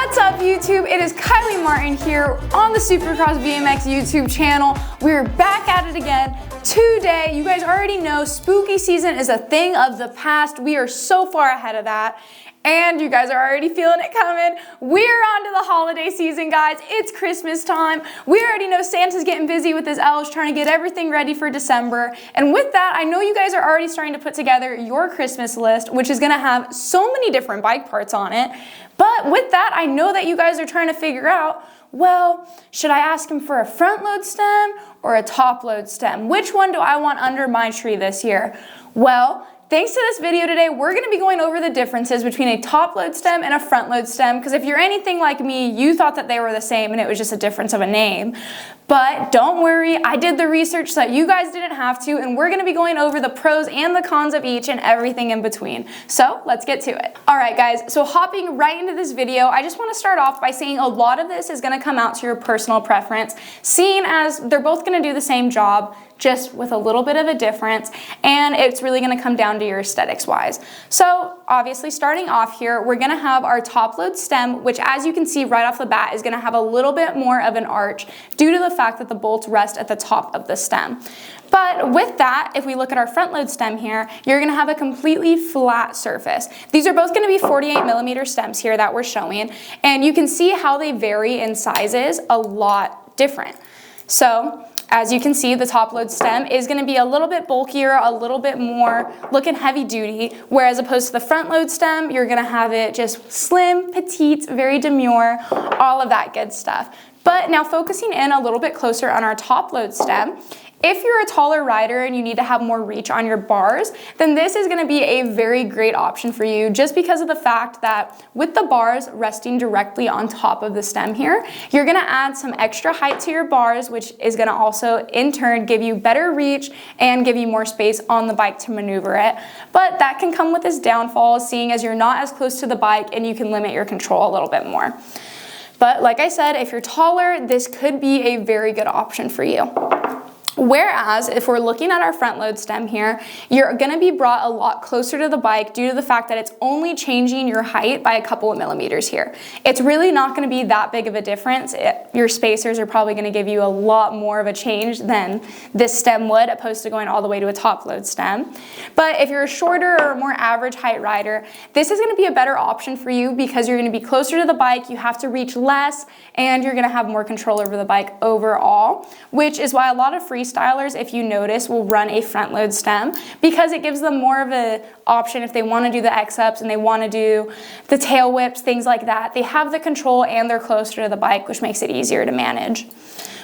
What's up, YouTube? It is Kylie Martin here on the Supercross BMX YouTube channel. We're back at it again today. You guys already know spooky season is a thing of the past. We are so far ahead of that. And you guys are already feeling it coming. We're on to the holiday season, guys. It's Christmas time. We already know Santa's getting busy with his elves, trying to get everything ready for December. And with that, I know you guys are already starting to put together your Christmas list, which is gonna have so many different bike parts on it. But with that, I know that you guys are trying to figure out, well, should I ask him for a front load stem or a top load stem? Which one do I want under my tree this year? Well, thanks to this video today, we're gonna be going over the differences between a top load stem and a front load stem, because if you're anything like me, you thought that they were the same and it was just a difference of a name. But don't worry, I did the research so that you guys didn't have to, and we're gonna be going over the pros and the cons of each and everything in between. So let's get to it. All right, guys, so hopping right into this video, I just wanna start off by saying a lot of this is gonna come out to your personal preference, seeing as they're both gonna do the same job, just with a little bit of a difference, and it's really gonna come down to your aesthetics wise. So obviously starting off here, we're gonna have our top load stem, which as you can see right off the bat is gonna have a little bit more of an arch due to the fact that the bolts rest at the top of the stem. But with that, if we look at our front load stem here, you're gonna have a completely flat surface. These are both gonna be 48mm stems here that we're showing, and you can see how they vary in sizes a lot different. So as you can see, the top load stem is gonna be a little bit bulkier, a little bit more looking heavy duty, whereas opposed to the front load stem, you're gonna have it just slim, petite, very demure, all of that good stuff. But now focusing in a little bit closer on our top load stem, if you're a taller rider and you need to have more reach on your bars, then this is gonna be a very great option for you, just because of the fact that with the bars resting directly on top of the stem here, you're gonna add some extra height to your bars, which is gonna also in turn give you better reach and give you more space on the bike to maneuver it. But that can come with its downfalls, seeing as you're not as close to the bike and you can limit your control a little bit more. But like I said, if you're taller, this could be a very good option for you. Whereas if we're looking at our front load stem here, you're gonna be brought a lot closer to the bike due to the fact that it's only changing your height by a couple of millimeters here. It's really not gonna be that big of a difference. Your spacers are probably gonna give you a lot more of a change than this stem would, opposed to going all the way to a top load stem. But if you're a shorter or more average height rider, this is gonna be a better option for you because you're gonna be closer to the bike, you have to reach less, and you're gonna have more control over the bike overall, which is why a lot of freestylers, if you notice, will run a front load stem because it gives them more of an option if they want to do the X-ups and they want to do the tail whips, things like that. They have the control and they're closer to the bike, which makes it easier to manage.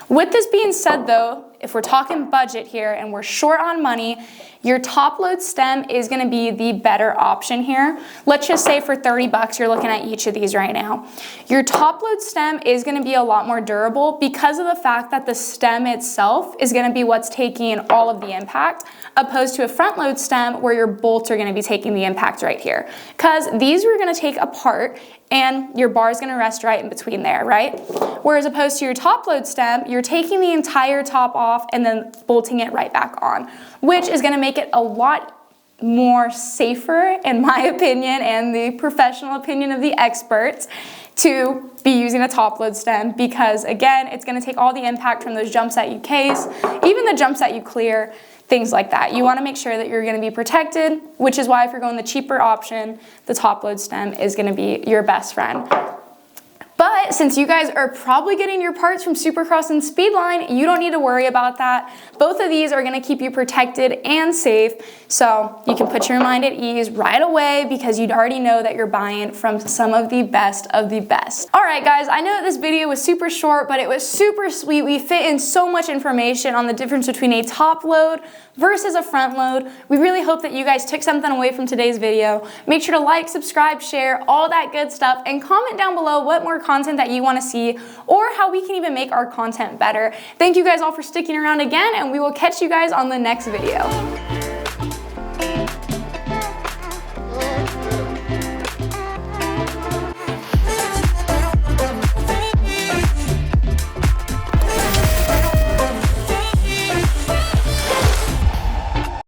With this being said though, if we're talking budget here and we're short on money, your top load stem is gonna be the better option here. Let's just say for 30 bucks, you're looking at each of these right now. Your top load stem is gonna be a lot more durable because of the fact that the stem itself is gonna be what's taking all of the impact, opposed to a front load stem where your bolts are gonna be taking the impact right here. Because these we're gonna take apart and your bar is gonna rest right in between there, right? Whereas opposed to your top load stem, you're taking the entire top off and then bolting it right back on, which is gonna make it a lot more safer, in my opinion, and the professional opinion of the experts, to be using a top load stem because again, it's gonna take all the impact from those jumps that you case, even the jumps that you clear, things like that. You wanna make sure that you're gonna be protected, which is why if you're going the cheaper option, the top load stem is gonna be your best friend. But since you guys are probably getting your parts from Supercross and Speedline, you don't need to worry about that. Both of these are gonna keep you protected and safe, so you can put your mind at ease right away because you'd already know that you're buying from some of the best of the best. All right, guys, I know that this video was super short, but it was super sweet. We fit in so much information on the difference between a top load versus a front load. We really hope that you guys took something away from today's video. Make sure to like, subscribe, share, all that good stuff, and comment down below what more content that you want to see or how we can even make our content better. Thank you guys all for sticking around again, and we will catch you guys on the next video.